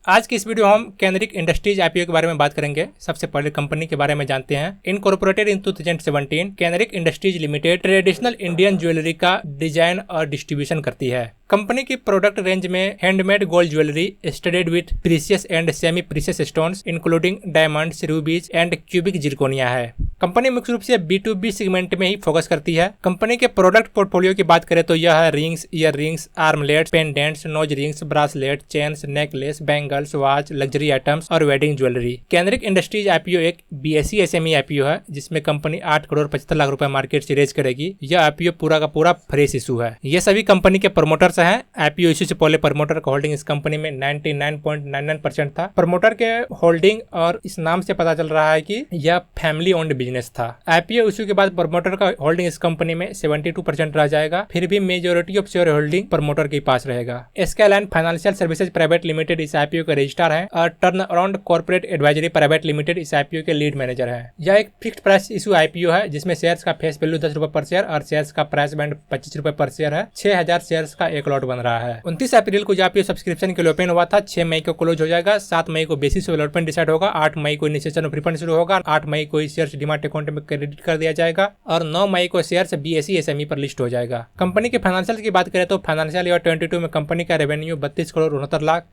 आज की इस वीडियो हम कैनरिक इंडस्ट्रीज आईपीओ के बारे में बात करेंगे। सबसे पहले कंपनी के बारे में जानते हैं। इनकॉर्पोरेटेड इन 2017, कैनरिक industries limited traditional Indian jewellery का डिजाइन और डिस्ट्रीब्यूशन करती है। कंपनी की प्रोडक्ट रेंज में handmade gold jewellery studded with precious and semi precious stones including diamonds, rubies and cubic zirconia है। कंपनी मुख्य रूप से B2B सेगमेंट में ही फोकस करती है। कंपनी के प्रोडक्ट पोर्टफोलियो की बात करें तो यह है rings, earrings, armlets, pendants, nose rings, bracelet, chains, necklace, bangles, watch, luxury items और wedding jewellery. Kenrik Industries IPO एक BSE SME आईपीओ है जिसमें कंपनी 8 करोड़ 75 लाख रुपए मार्केट से रेज करेगी। यह आईपीओ पूरा का पूरा फ्रेश इशू है। ये सभी कंपनी के प्रमोटर्स हैं। आईपीओ इशू से पहले प्रमोटर का होल्डिंग इस कंपनी में 99.99% था। प्रमोटर के होल्डिंग और इस नाम से पता चल रहा है कि यह फैमिली ओन्ड बिजनेस था। आईपीओ इशू के बाद प्रमोटर का होल्डिंग इस कंपनी में 72% रह जाएगा। फिर भी majority of share holding promoter के पास रहेगा। Skyline financial services private limited इस आईपीओ के रजिस्ट्रार है और turn around corporate advisory private limited इस आईपीओ के लीड मैनेजर है। यह एक फिक्स्ड प्राइस इशू आईपीओ है जिसमें शेयर्स का फेस वैल्यू 10 रुपए पर शेयर और शेयर्स का प्राइस बैंड 25 रुपए पर शेयर है। 6000 शेयर्स का एक लॉट बन रहा है। 29 अप्रैल को आईपीओ सब्सक्रिप्शन के लिए ओपन हुआ था। 6 मई को क्लोज हो जाएगा। 7 मई को बेसिस अलॉटमेंट डिसाइड होगा। 8 मई को इनिशिएशन ऑफ रिफंड शुरू होगा। 8 मई को शेयर्स डीमैट अकाउंट में क्रेडिट कर दिया जाएगा और 9 मई को शेयर्स BSE SME पर लिस्ट हो जाएगा। कंपनी के फाइनेंशियल की बात करें तो फाइनेंशियल ईयर 22 में कंपनी का revenue 32 crore 69 lakh.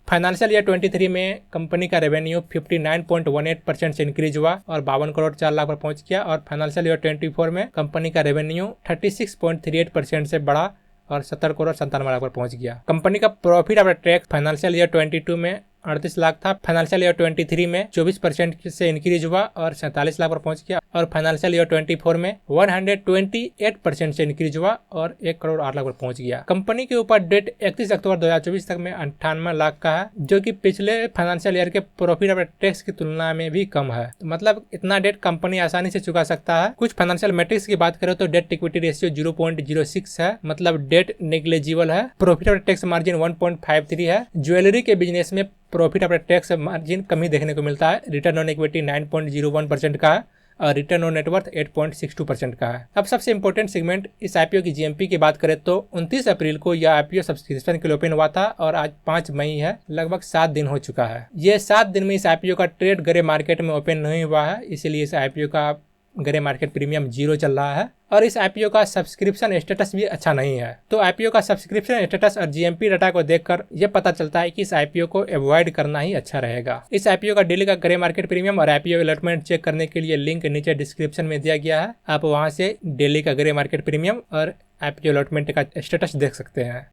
Financial year 23 में कंपनी का रेवेन्यू 59.18% से इंक्रीज हुआ और 52 करोड़ 4 लाख पर पहुंच गया और फाइनेंशियल ईयर 24 में कंपनी का रेवेन्यू 36.38% से बढ़ा और 70 करोड़ 97 लाख पर पहुंच गया। कंपनी का profit after tax financial year 22 में 38 लाख था। फाइनेंशियल ईयर 23 में 24% से इंक्रीज हुआ और 47 लाख पर पहुंच गया और फाइनेंशियल ईयर 24 में 128% से इंक्रीज हुआ और 1 करोड़ 8 लाख पर पहुंच गया। कंपनी के ऊपर डेट 31 अक्टूबर 2024 तक में 98 लाख का है जो कि पिछले फाइनेंशियल ईयर के प्रॉफिट आफ्टर टैक्स की तुलना में भी कम है। मतलब इतना डेट कंपनी आसानी से चुका सकता है। कुछ फाइनेंशियल मैट्रिक्स की बात करें तो डेट इक्विटी रेशियो 0.06 है, मतलब डेट नेग्लिजिबल है। प्रॉफिट आफ्टर टैक्स मार्जिन 1.53 है। ज्वेलरी के बिजनेस में प्रॉफिट आफ्टर टैक्स मार्जिन कम ही देखने को मिलता है। रिटर्न ऑन इक्विटी 9.01% का है और रिटर्न ऑन नेटवर्थ 8.62% का है। अब सबसे इंपॉर्टेंट सेगमेंट इस आईपीओ की जीएमपी की बात करें तो 29 अप्रैल को यह आईपीओ सब्सक्रिप्शन के लिए ओपन हुआ था और आज 5 मई है, लगभग 7 दिन हो चुका है। ये 7 दिन में इस आईपीओ का ट्रेड ग्रे मार्केट में ओपन नहीं हुआ है, इसीलिए इस आईपीओ का ग्रे मार्केट प्रीमियम 0 चल रहा है और इस आईपीओ का सब्सक्रिप्शन स्टेटस भी अच्छा नहीं है। तो आईपीओ का सब्सक्रिप्शन स्टेटस और जीएमपी डाटा को देखकर यह पता चलता है कि इस आईपीओ को अवॉइड करना ही अच्छा रहेगा। इस आईपीओ का डेली का ग्रे मार्केट प्रीमियम और आईपीओ अलॉटमेंट चेक करने के लिए लिंक नीचे डिस्क्रिप्शन में दिया गया है। आप वहां से डेली का ग्रे मार्केट प्रीमियम और आईपीओ अलॉटमेंट का स्टेटस देख सकते हैं।